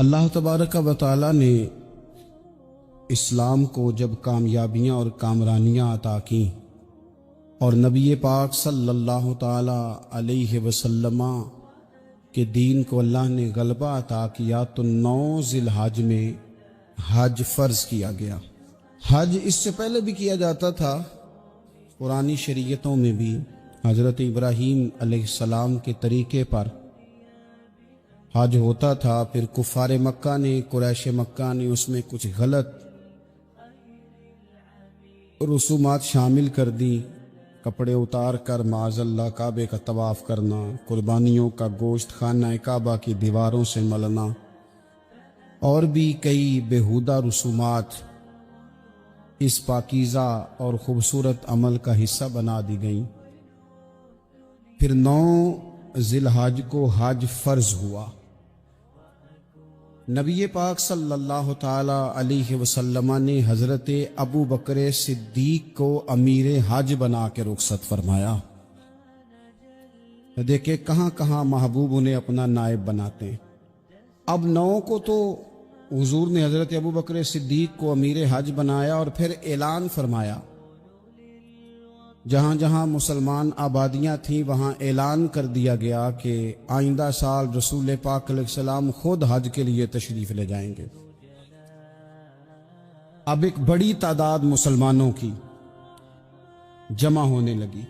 اللہ تبارک و تعالی نے اسلام کو جب کامیابیاں اور کامرانیاں عطا کیں اور نبی پاک صلی اللہ تعالی علیہ وسلم کے دین کو اللہ نے غلبہ عطا کیا تو 9 ذی الحج میں حج فرض کیا گیا۔ حج اس سے پہلے بھی کیا جاتا تھا، پرانی شریعتوں میں بھی حضرت ابراہیم علیہ السلام کے طریقے پر حج ہوتا تھا، پھر کفار مکہ نے، قریش مکہ نے اس میں کچھ غلط رسومات شامل کر دی، کپڑے اتار کر معاذ اللہ کعبے کا طواف کرنا، قربانیوں کا گوشت خانہ کعبہ کی دیواروں سے ملنا، اور بھی کئی بیہودہ رسومات اس پاکیزہ اور خوبصورت عمل کا حصہ بنا دی گئیں۔ پھر 9 ذی الحج کو حج فرض ہوا۔ نبی پاک صلی اللہ تعالی علیہ وسلم نے حضرت ابو بکر صدیق کو امیر حج بنا کے رخصت فرمایا۔ دیکھیں کہاں کہاں محبوب انہیں اپنا نائب بناتے ہیں۔ اب 9 کو تو حضور نے حضرت ابو بکر صدیق کو امیر حج بنایا اور پھر اعلان فرمایا، جہاں جہاں مسلمان آبادیاں تھیں وہاں اعلان کر دیا گیا کہ آئندہ سال رسول پاک علیہ السلام خود حج کے لیے تشریف لے جائیں گے۔ اب ایک بڑی تعداد مسلمانوں کی جمع ہونے لگی۔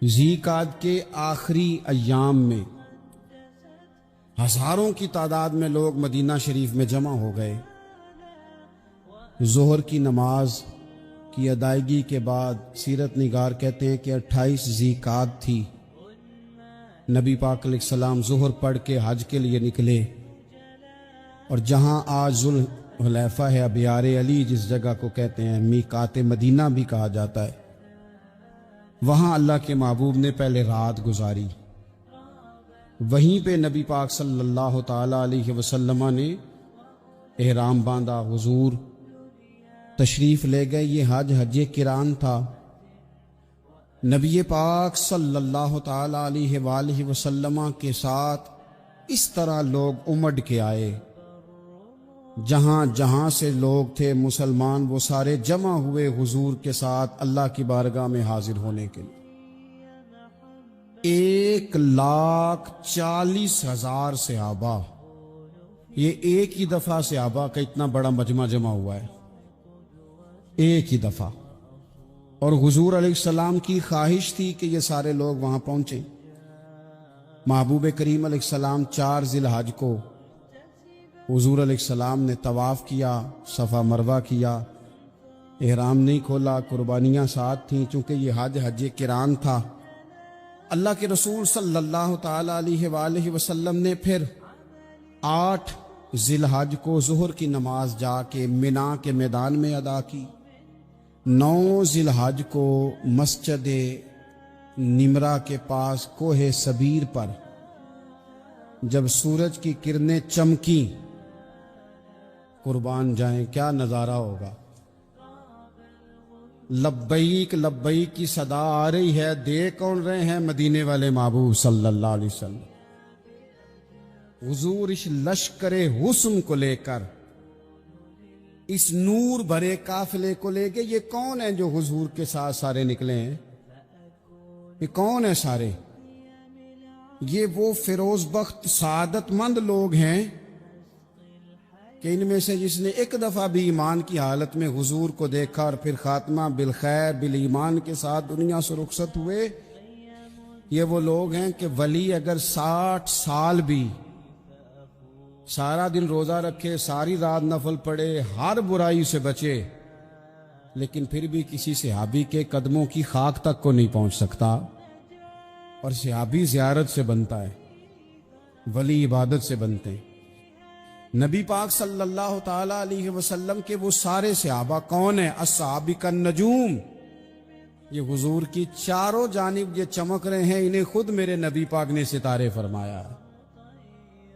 ذی قعدہ کے آخری ایام میں ہزاروں کی تعداد میں لوگ مدینہ شریف میں جمع ہو گئے۔ ظہر کی نماز کی ادائیگی کے بعد سیرت نگار کہتے ہیں کہ 28 ذی قعدہ تھی، نبی پاک علیہ السلام ظہر پڑھ کے حج کے لیے نکلے، اور جہاں آج ذوالحلیفہ ہے، ابیار علی جس جگہ کو کہتے ہیں، میقات مدینہ بھی کہا جاتا ہے، وہاں اللہ کے محبوب نے پہلے رات گزاری۔ وہیں پہ نبی پاک صلی اللہ تعالی علیہ وسلم نے احرام باندھا، حضور تشریف لے گئے۔ یہ حج قران تھا۔ نبی پاک صلی اللہ تعالی علیہ وآلہ وسلم کے ساتھ اس طرح لوگ امڑ کے آئے، جہاں جہاں سے لوگ تھے مسلمان وہ سارے جمع ہوئے حضور کے ساتھ اللہ کی بارگاہ میں حاضر ہونے کے لیے۔ 1,40,000 صحابہ، یہ ایک ہی دفعہ صحابہ کا اتنا بڑا مجمع جمع ہوا ہے، ایک ہی دفعہ۔ اور حضور علیہ السلام کی خواہش تھی کہ یہ سارے لوگ وہاں پہنچیں۔ محبوب کریم علیہ السلام 4 ذی الحج کو حضور علیہ السلام نے طواف کیا، صفا مروہ کیا، احرام نہیں کھولا، قربانیاں ساتھ تھیں، چونکہ یہ حج قران تھا۔ اللہ کے رسول صلی اللہ تعالی علیہ وآلہ وسلم نے پھر 8 ذی الحج کو ظہر کی نماز جا کے منا کے میدان میں ادا کی۔ 9 ذی الحج کو مسجد نمرہ کے پاس کوہ صبیر پر جب سورج کی کرنیں چمکیں، قربان جائیں کیا نظارہ ہوگا۔ لبیک لبیک کی صدا آ رہی ہے، دیکھ کون رہے ہیں؟ مدینے والے محبوب صلی اللہ علیہ وسلم۔ حضور اس لشکر حسن کو لے کر، اس نور بھرے قافلے کو لے کے، یہ کون ہیں جو حضور کے ساتھ سارے نکلے ہیں؟ یہ کون ہیں سارے؟ یہ وہ فیروز بخت سعادت مند لوگ ہیں کہ ان میں سے جس نے ایک دفعہ بھی ایمان کی حالت میں حضور کو دیکھا اور پھر خاتمہ بالخیر بالایمان کے ساتھ دنیا سے رخصت ہوئے، یہ وہ لوگ ہیں کہ ولی اگر 60 سال بھی سارا دن روزہ رکھے، ساری رات نفل پڑھے، ہر برائی سے بچے، لیکن پھر بھی کسی صحابی کے قدموں کی خاک تک کو نہیں پہنچ سکتا۔ اور صحابی زیارت سے بنتا ہے، ولی عبادت سے بنتے ہیں۔ نبی پاک صلی اللہ تعالی علیہ وسلم کے وہ سارے صحابہ کون ہیں؟ الصحابہ النجوم، یہ حضور کی چاروں جانب یہ چمک رہے ہیں، انہیں خود میرے نبی پاک نے ستارے فرمایا۔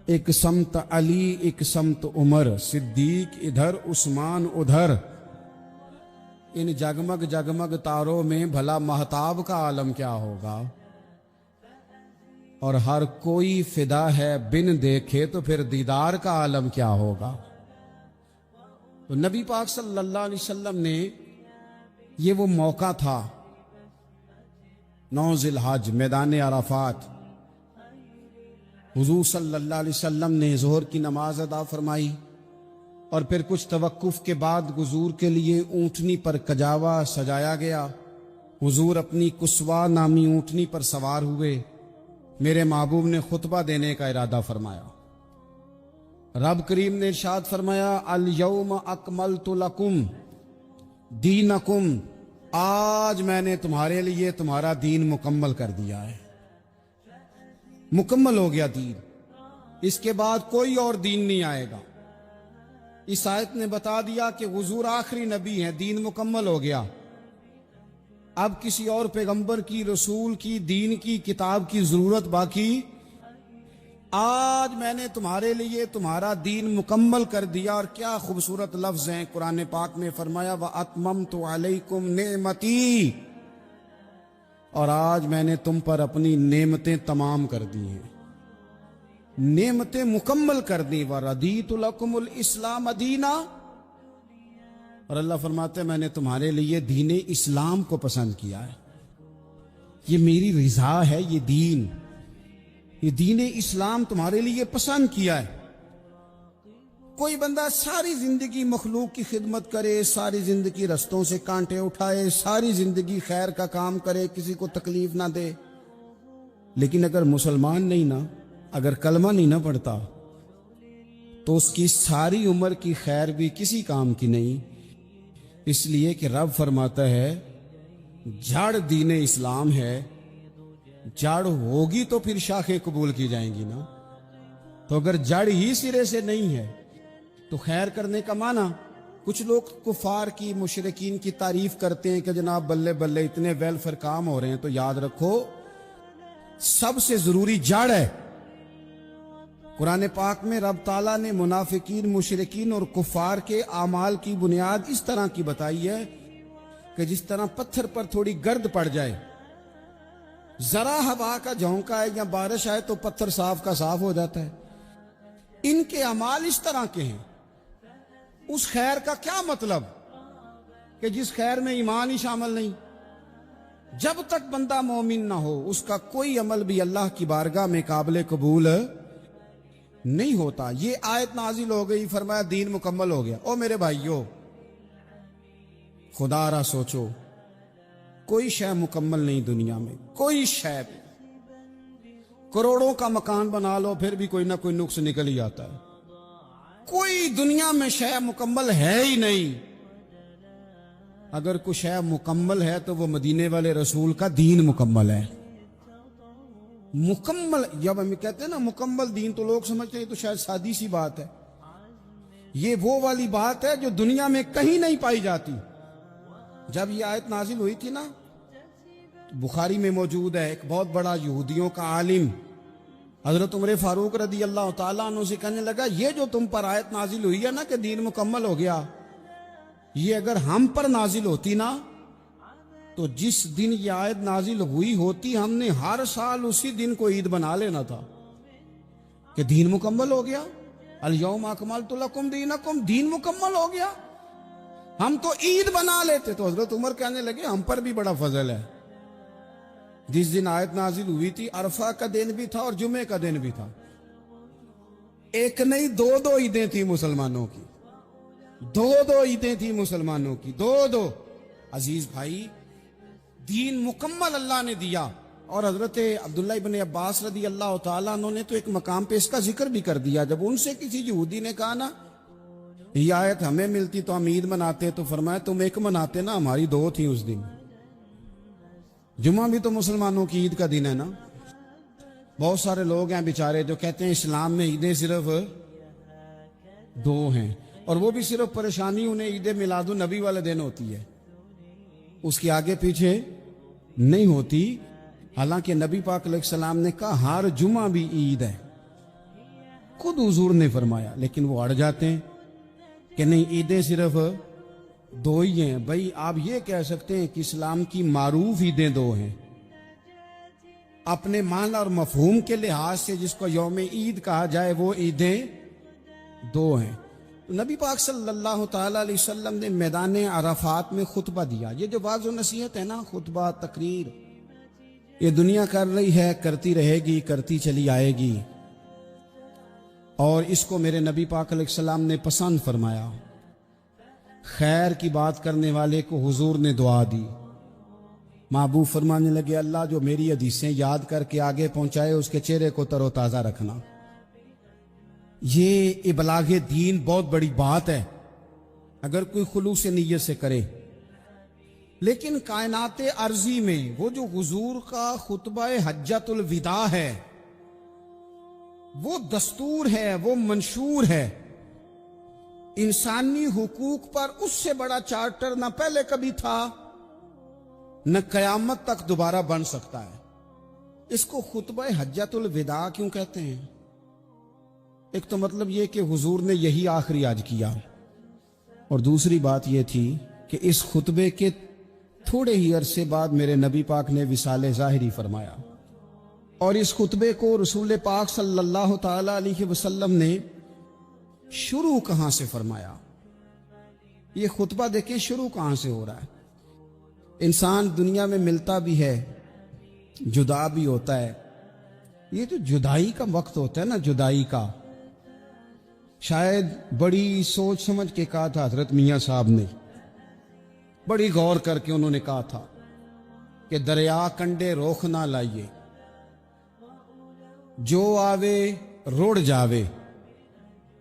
ایک سمت علی، ایک سمت عمر، صدیق ادھر، عثمان ادھر۔ ان جگمگ جگمگ تاروں میں بھلا مہتاب کا عالم کیا ہوگا؟ اور ہر کوئی فدا ہے بن دیکھے، تو پھر دیدار کا عالم کیا ہوگا؟ تو نبی پاک صلی اللہ علیہ وسلم نے یہ وہ موقع تھا 9 ذی الحج میدان عرفات، حضور صلی اللہ علیہ وسلم نے ظہر کی نماز ادا فرمائی اور پھر کچھ توقف کے بعد حضور کے لیے اونٹنی پر کجاوا سجایا گیا۔ حضور اپنی کسوا نامی اونٹنی پر سوار ہوئے، میرے محبوب نے خطبہ دینے کا ارادہ فرمایا۔ رب کریم نے ارشاد فرمایا الیوم اکملت لکم دینکم، آج میں نے تمہارے لیے تمہارا دین مکمل کر دیا ہے، مکمل ہو گیا دین، اس کے بعد کوئی اور دین نہیں آئے گا۔ اس آیت نے بتا دیا کہ حضور آخری نبی ہیں، دین مکمل ہو گیا، اب کسی اور پیغمبر کی، رسول کی، دین کی، کتاب کی ضرورت باقی۔ آج میں نے تمہارے لیے تمہارا دین مکمل کر دیا۔ اور کیا خوبصورت لفظ ہیں قرآن پاک میں، فرمایا وَأَتْمَمْتُ عَلَيْكُمْ نِعْمَتِي، اور آج میں نے تم پر اپنی نعمتیں تمام کر دی ہیں، نعمتیں مکمل کر دی۔ وَرَضِيتُ لَكُمُ الْإِسْلَامَ دِينًا، اور اللہ فرماتے ہیں میں نے تمہارے لیے دین اسلام کو پسند کیا ہے، یہ میری رضا ہے، یہ دین اسلام تمہارے لیے پسند کیا ہے۔ کوئی بندہ ساری زندگی مخلوق کی خدمت کرے، ساری زندگی رستوں سے کانٹے اٹھائے، ساری زندگی خیر کا کام کرے، کسی کو تکلیف نہ دے، لیکن اگر مسلمان نہیں نا، اگر کلمہ نہیں نہ پڑھتا، تو اس کی ساری عمر کی خیر بھی کسی کام کی نہیں۔ اس لیے کہ رب فرماتا ہے جڑ دین اسلام ہے، جڑ ہوگی تو پھر شاخیں قبول کی جائیں گی نا۔ تو اگر جڑ ہی سرے سے نہیں ہے تو خیر کرنے کا معنی، کچھ لوگ کفار کی، مشرکین کی تعریف کرتے ہیں کہ جناب بلے بلے اتنے ویلفیئر کام ہو رہے ہیں، تو یاد رکھو سب سے ضروری جڑ ہے۔ قرآن پاک میں رب تعالیٰ نے منافقین، مشرکین اور کفار کے اعمال کی بنیاد اس طرح کی بتائی ہے کہ جس طرح پتھر پر تھوڑی گرد پڑ جائے، ذرا ہوا کا جھونکا ہے یا بارش آئے تو پتھر صاف کا صاف ہو جاتا ہے۔ ان کے اعمال اس طرح کے ہیں۔ اس خیر کا کیا مطلب کہ جس خیر میں ایمان ہی شامل نہیں؟ جب تک بندہ مومن نہ ہو اس کا کوئی عمل بھی اللہ کی بارگاہ میں قابل قبول نہیں ہوتا۔ یہ آیت نازل ہو گئی، فرمایا دین مکمل ہو گیا۔ او میرے بھائیو، خدا را سوچو، کوئی شے مکمل نہیں دنیا میں، کوئی شے بھی۔ کروڑوں کا مکان بنا لو پھر بھی کوئی نہ کوئی نقص نکل ہی آتا ہے۔ کوئی دنیا میں شے مکمل ہے ہی نہیں۔ اگر کوئی شے مکمل ہے تو وہ مدینے والے رسول کا دین مکمل ہے۔ مکمل، جب ہم کہتے ہیں نا مکمل دین، تو لوگ سمجھتے ہیں یہ تو شاید سادی سی بات ہے۔ یہ وہ والی بات ہے جو دنیا میں کہیں نہیں پائی جاتی۔ جب یہ آیت نازل ہوئی تھی نا، بخاری میں موجود ہے، ایک بہت بڑا یہودیوں کا عالم حضرت عمر فاروق رضی اللہ تعالیٰ عنہ سے کہنے لگا یہ جو تم پر آیت نازل ہوئی ہے نا کہ دین مکمل ہو گیا، یہ اگر ہم پر نازل ہوتی نا تو جس دن یہ آیت نازل ہوئی ہوتی ہم نے ہر سال اسی دن کو عید بنا لینا تھا کہ دین مکمل ہو گیا۔ الیوم اکملت لکم دینکم، دین مکمل ہو گیا، ہم تو عید بنا لیتے۔ تو حضرت عمر کہنے لگے ہم پر بھی بڑا فضل ہے، جس دن آیت نازل ہوئی تھی عرفہ کا دن بھی تھا اور جمعے کا دن بھی تھا، ایک نہیں دو عیدیں تھیں مسلمانوں کی، دو عیدیں تھیں مسلمانوں کی، دو۔ عزیز بھائی، دین مکمل اللہ نے دیا۔ اور حضرت عبداللہ ابن عباس رضی اللہ تعالیٰ عنہ نے تو ایک مقام پہ اس کا ذکر بھی کر دیا، جب ان سے کسی یہودی نے کہا نا یہ آیت ہمیں ملتی تو ہم عید مناتے، تو فرمایا تم ایک مناتے نا، ہماری دو تھیں اس دن۔ جمعہ بھی تو مسلمانوں کی عید کا دن ہے نا۔ بہت سارے لوگ ہیں بیچارے جو کہتے ہیں اسلام میں عیدیں صرف دو ہیں، اور وہ بھی صرف پریشانی انہیں عید میلاد النبی والے دن ہوتی ہے، اس کے آگے پیچھے نہیں ہوتی۔ حالانکہ نبی پاک علیہ السلام نے کہا ہر جمعہ بھی عید ہے، خود حضور نے فرمایا، لیکن وہ اڑ جاتے ہیں کہ نہیں عیدیں صرف دو ہی ہیں۔ بھائی آپ یہ کہہ سکتے ہیں کہ اسلام کی معروف عیدیں دو ہیں، اپنے معنی اور مفہوم کے لحاظ سے جس کو یوم عید کہا جائے وہ عیدیں دو ہیں. نبی پاک صلی اللہ تعالی علیہ وسلم نے میدان عرفات میں خطبہ دیا. یہ جو واعظ و نصیحت ہے نا، خطبہ، تقریر، یہ دنیا کر رہی ہے، کرتی رہے گی، کرتی چلی آئے گی، اور اس کو میرے نبی پاک علیہ السلام نے پسند فرمایا. خیر کی بات کرنے والے کو حضور نے دعا دی. محبوب فرمانے لگے اللہ جو میری حدیثیں یاد کر کے آگے پہنچائے اس کے چہرے کو تر و تازہ رکھنا. یہ ابلاغ دین بہت بڑی بات ہے اگر کوئی خلوص نیت سے کرے. لیکن کائنات ارضی میں وہ جو حضور کا خطبہ حجۃ الوداع ہے، وہ دستور ہے، وہ منشور ہے. انسانی حقوق پر اس سے بڑا چارٹر نہ پہلے کبھی تھا نہ قیامت تک دوبارہ بن سکتا ہے. اس کو خطبہ حجۃ الوداع کیوں کہتے ہیں؟ ایک تو مطلب یہ کہ حضور نے یہی آخری آج کیا، اور دوسری بات یہ تھی کہ اس خطبے کے تھوڑے ہی عرصے بعد میرے نبی پاک نے وصال ظاہری فرمایا. اور اس خطبے کو رسول پاک صلی اللہ تعالی علیہ وسلم نے شروع کہاں سے فرمایا؟ یہ خطبہ دیکھیں شروع کہاں سے ہو رہا ہے. انسان دنیا میں ملتا بھی ہے، جدا بھی ہوتا ہے. یہ جو جدائی کا وقت ہوتا ہے نا، جدائی کا، شاید بڑی سوچ سمجھ کے کہا تھا حضرت میاں صاحب نے، بڑی غور کر کے انہوں نے کہا تھا کہ دریا کنڈے روخ نہ لائیے، جو آوے روڑ جاوے.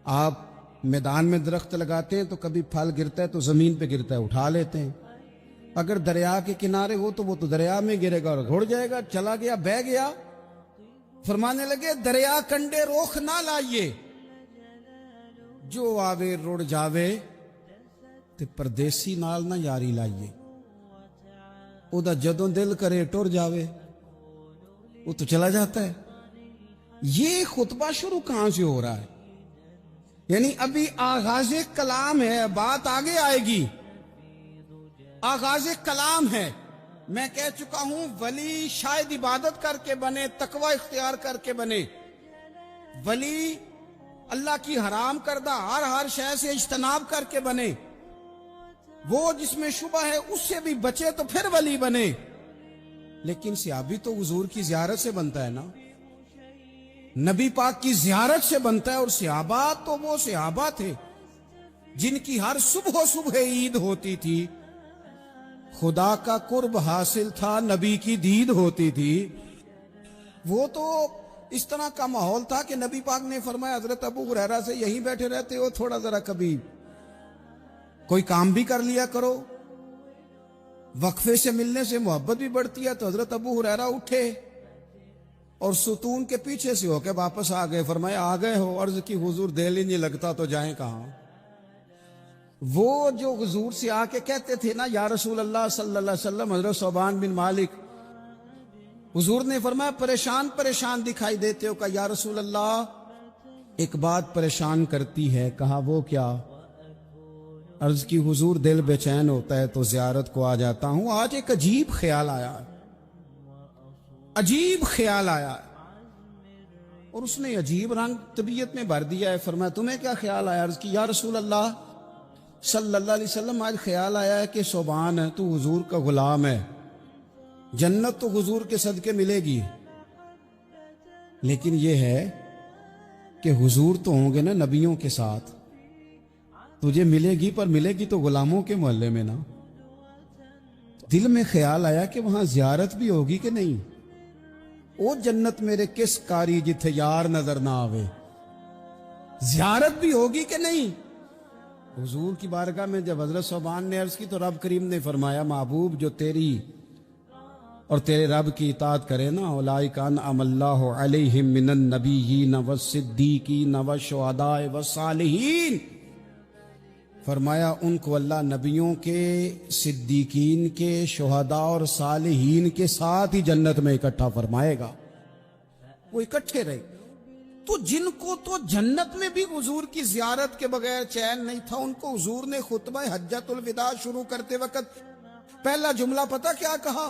آپ میدان میں درخت لگاتے ہیں تو کبھی پھل گرتا ہے تو زمین پہ گرتا ہے، اٹھا لیتے ہیں. اگر دریا کے کنارے ہو تو وہ تو دریا میں گرے گا اور رڑ جائے گا، چلا گیا، بہہ گیا. فرمانے لگے دریا کنڈے روخ نہ لائیے، جو آوے رڑ جاوے تے پردیسی نال نہ یاری لائیے. او دا جدوں دل کرے ٹر جاوے، وہ تو چلا جاتا ہے. یہ خطبہ شروع کہاں سے ہو رہا ہے؟ یعنی ابھی آغاز کلام ہے، بات آگے آئے گی. آغاز کلام ہے. میں کہہ چکا ہوں ولی شاید عبادت کر کے بنے، تقوی اختیار کر کے بنے. ولی اللہ کی حرام کردہ ہر شے سے اجتناب کر کے بنے. وہ جس میں شبہ ہے اس سے بھی بچے تو پھر ولی بنے. لیکن صحابی تو حضور کی زیارت سے بنتا ہے نا، نبی پاک کی زیارت سے بنتا ہے. اور صحابہ تو وہ صحابہ تھے جن کی ہر صبح عید ہوتی تھی. خدا کا قرب حاصل تھا، نبی کی دید ہوتی تھی. وہ تو اس طرح کا ماحول تھا کہ نبی پاک نے فرمایا حضرت ابو ہریرہ سے یہیں بیٹھے رہتے ہو، تھوڑا ذرا کبھی کوئی کام بھی کر لیا کرو. وقفے سے ملنے سے محبت بھی بڑھتی ہے. تو حضرت ابو ہریرہ اٹھے اور ستون کے پیچھے سے ہو کے واپس آ گئے. فرمایا آ گئے ہو؟ عرض کی حضور دل ہی نہیں لگتا تو جائیں کہاں. وہ جو حضور سے آ کے کہتے تھے نا یا رسول اللہ صلی اللہ علیہ وسلم، حضرت صوبان بن مالک، حضور نے فرمایا پریشان دکھائی دیتے ہو. کہا یا رسول اللہ ایک بات پریشان کرتی ہے. کہا وہ کیا؟ عرض کی حضور دل بے چین ہوتا ہے تو زیارت کو آ جاتا ہوں. آج ایک عجیب خیال آیا اور اس نے عجیب رنگ طبیعت میں بھر دیا ہے. فرمایا تمہیں کیا خیال آیا؟ عرض کی یا رسول اللہ صلی اللہ علیہ وسلم آج خیال آیا ہے کہ صوبان ہے، تو حضور کا غلام ہے، جنت تو حضور کے صدقے ملے گی، لیکن یہ ہے کہ حضور تو ہوں گے نا نبیوں کے ساتھ، تجھے ملے گی پر ملے گی تو غلاموں کے محلے میں نا. دل میں خیال آیا کہ وہاں زیارت بھی ہوگی کہ نہیں. او جنت میرے کس کاری جتھے یار نظر نہ آوے، زیارت بھی ہوگی کہ نہیں. حضور کی بارگاہ میں جب حضرت صوبان نے عرض کی تو رب کریم نے فرمایا محبوب جو تیری اور تیرے رب کی اطاعت کرے نا، اولئک انعم اللہ علیہم من النبیین والصدیقین والشہداء والصالحین، فرمایا ان کو اللہ نبیوں کے، صدیقین کے، شہداء اور صالحین کے ساتھ ہی جنت میں اکٹھا فرمائے گا. وہ اکٹھے رہے. تو جن کو تو جنت میں بھی حضور کی زیارت کے بغیر چین نہیں تھا، ان کو حضور نے خطبہ حجۃ الوداع شروع کرتے وقت پہلا جملہ پتہ کیا کہا؟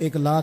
1,00,000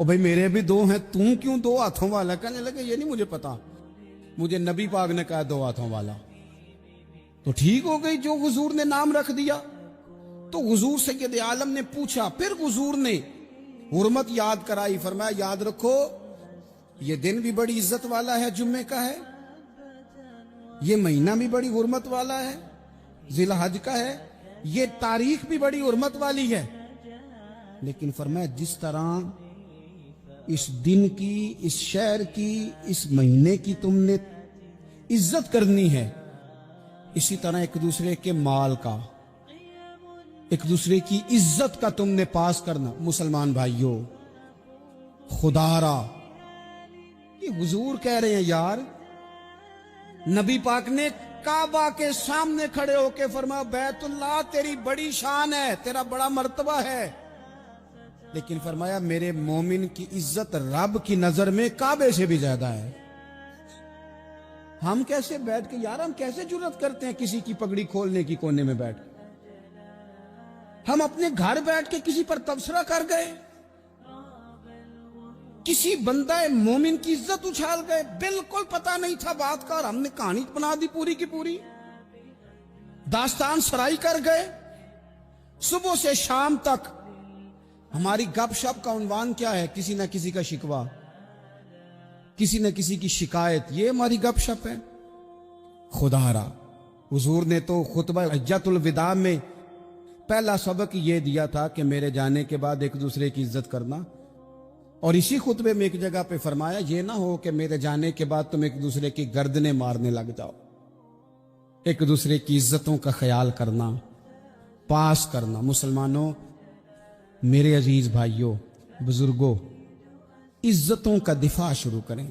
اور بھائی میرے بھی دو ہیں، تم کیوں دو ہاتھوں والا؟ کہنے لگے یہ نہیں مجھے پتا، مجھے نبی پاک نے کہا دو ہاتھوں والا۔ تو ٹھیک ہو گئی جو حضور نے نام رکھ دیا۔ تو حضور سید عالم نے پوچھا، پھر حضور نے حرمت یاد کرائی، فرمایا یاد رکھو یہ دن بھی بڑی عزت والا ہے، جمعے کا ہے، یہ مہینہ بھی بڑی حرمت والا ہے، ذی الحج کا ہے، یہ تاریخ بھی بڑی حرمت والی ہے، لیکن فرمایا جس طرح اس دن کی، اس شہر کی، اس مہینے کی تم نے عزت کرنی ہے، اسی طرح ایک دوسرے کے مال کا، ایک دوسرے کی عزت کا تم نے پاس کرنا۔ مسلمان بھائیوں، خدا را یہ حضور کہہ رہے ہیں یار، نبی پاک نے کعبہ کے سامنے کھڑے ہو کے فرمایا بیت اللہ تیری بڑی شان ہے، تیرا بڑا مرتبہ ہے، لیکن فرمایا میرے مومن کی عزت رب کی نظر میں کعبے سے بھی زیادہ ہے۔ ہم کیسے بیٹھ کے یار، ہم کیسے جرأت کرتے ہیں کسی کی پگڑی کھولنے کی کونے میں بیٹھ کے؟ ہم اپنے گھر بیٹھ کے کسی پر تبصرہ کر گئے، کسی بندہ مومن کی عزت اچھال گئے، بالکل پتہ نہیں تھا بات کا اور ہم نے کہانی بنا دی پوری کی پوری، داستان سرائی کر گئے۔ صبح سے شام تک ہماری گپ شپ کا عنوان کیا ہے؟ کسی نہ کسی کا شکوہ، کسی نہ کسی کی شکایت، یہ ہماری گپ شپ ہے۔ خدا را حضور نے تو خطبہ حجۃ الوداع میں پہلا سبق یہ دیا تھا کہ میرے جانے کے بعد ایک دوسرے کی عزت کرنا، اور اسی خطبے میں ایک جگہ پہ فرمایا یہ نہ ہو کہ میرے جانے کے بعد تم ایک دوسرے کی گردنیں مارنے لگ جاؤ۔ ایک دوسرے کی عزتوں کا خیال کرنا، پاس کرنا۔ مسلمانوں، میرے عزیز بھائیوں، بزرگوں، عزتوں کا دفاع شروع کریں۔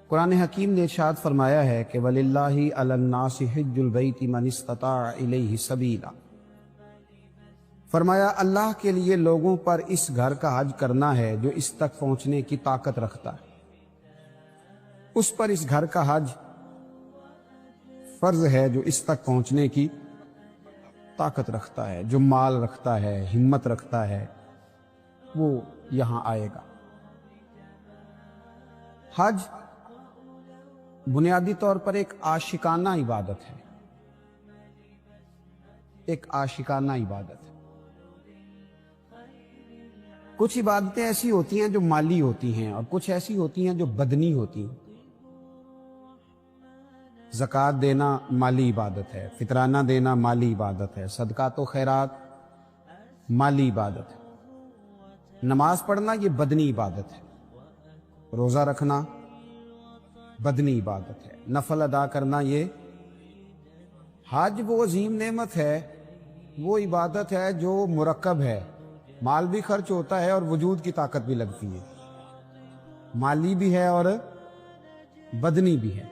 قرآن حکیم نے ارشاد فرمایا ہے کہ وَلِلَّهِ عَلَى النَّاسِ حِجُّ الْبَيْتِ مَنِ اسْتَطَاعَ إِلَيْهِ سَبِيلًا، فرمایا اللہ کے لیے لوگوں پر اس گھر کا حج کرنا ہے جو اس تک پہنچنے کی طاقت رکھتا ہے۔ اس پر اس گھر کا حج فرض ہے جو اس تک پہنچنے کی طاقت رکھتا ہے، جو مال رکھتا ہے، ہمت رکھتا ہے، وہ یہاں آئے گا۔ حج بنیادی طور پر ایک عاشقانہ عبادت ہے، ایک عاشقانہ عبادت ہے۔ کچھ عبادتیں ایسی ہوتی ہیں جو مالی ہوتی ہیں اور کچھ ایسی ہوتی ہیں جو بدنی ہوتی ہیں۔ زکوٰۃ دینا مالی عبادت ہے، فطرانہ دینا مالی عبادت ہے، صدقات و خیرات مالی عبادت ہے، نماز پڑھنا یہ بدنی عبادت ہے، روزہ رکھنا بدنی عبادت ہے، نفل ادا کرنا یہ۔ حج وہ عظیم نعمت ہے، وہ عبادت ہے جو مرکب ہے، مال بھی خرچ ہوتا ہے اور وجود کی طاقت بھی لگتی ہے، مالی بھی ہے اور بدنی بھی ہے۔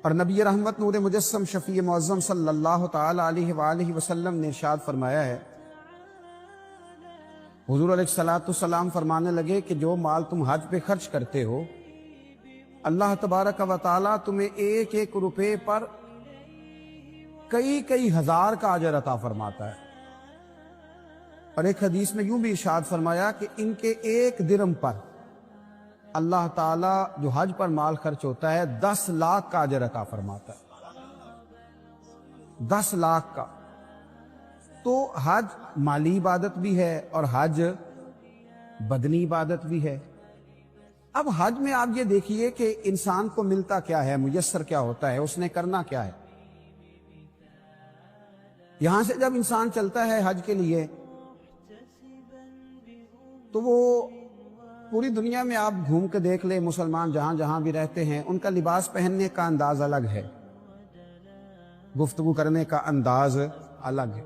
اور نبی رحمت نور مجسم شفیع معظم صلی اللہ تعالی علیہ وآلہ وسلم نے ارشاد فرمایا ہے، حضور علیہ السلام فرمانے لگے کہ جو مال تم حج پہ خرچ کرتے ہو، اللہ تبارک و تعالی تمہیں ایک ایک روپے پر کئی ہزار کا اجر عطا فرماتا ہے۔ اور ایک حدیث میں یوں بھی ارشاد فرمایا کہ ان کے ایک درم پر اللہ تعالیٰ جو حج پر مال خرچ ہوتا ہے 10 لاکھ کا اجر عطا فرماتا ہے، 10 لاکھ کا۔ تو حج مالی عبادت بھی ہے اور حج بدنی عبادت بھی ہے۔ اب حج میں آپ یہ دیکھیے کہ انسان کو ملتا کیا ہے، میسر کیا ہوتا ہے، اس نے کرنا کیا ہے۔ یہاں سے جب انسان چلتا ہے حج کے لیے تو وہ پوری دنیا میں آپ گھوم کے دیکھ لیں، مسلمان جہاں جہاں بھی رہتے ہیں ان کا لباس پہننے کا انداز الگ ہے، گفتگو کرنے کا انداز الگ ہے۔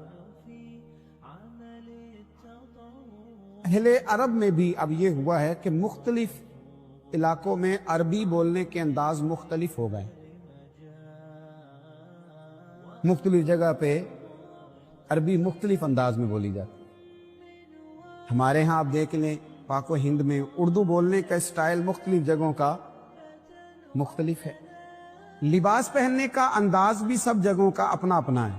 اہل عرب میں بھی اب یہ ہوا ہے کہ مختلف علاقوں میں عربی بولنے کے انداز مختلف ہو گئے، مختلف جگہ پہ عربی مختلف انداز میں بولی جاتی۔ ہمارے ہاں آپ دیکھ لیں پاک و ہند میں اردو بولنے کا اسٹائل مختلف جگہوں کا مختلف ہے، لباس پہننے کا انداز بھی سب جگہوں کا اپنا اپنا ہے۔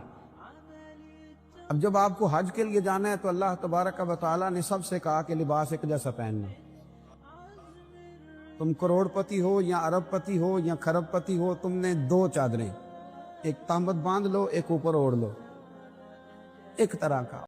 اب جب آپ کو حج کے لیے جانا ہے تو اللہ تبارک و تعالیٰ نے سب سے کہا کہ لباس ایک جیسا پہننا. تم کروڑ پتی ہو یا ارب پتی ہو یا کھرب پتی ہو، تم نے 2 چادریں، ایک تہمت باندھ لو، ایک اوپر اوڑھ لو، ایک طرح کا.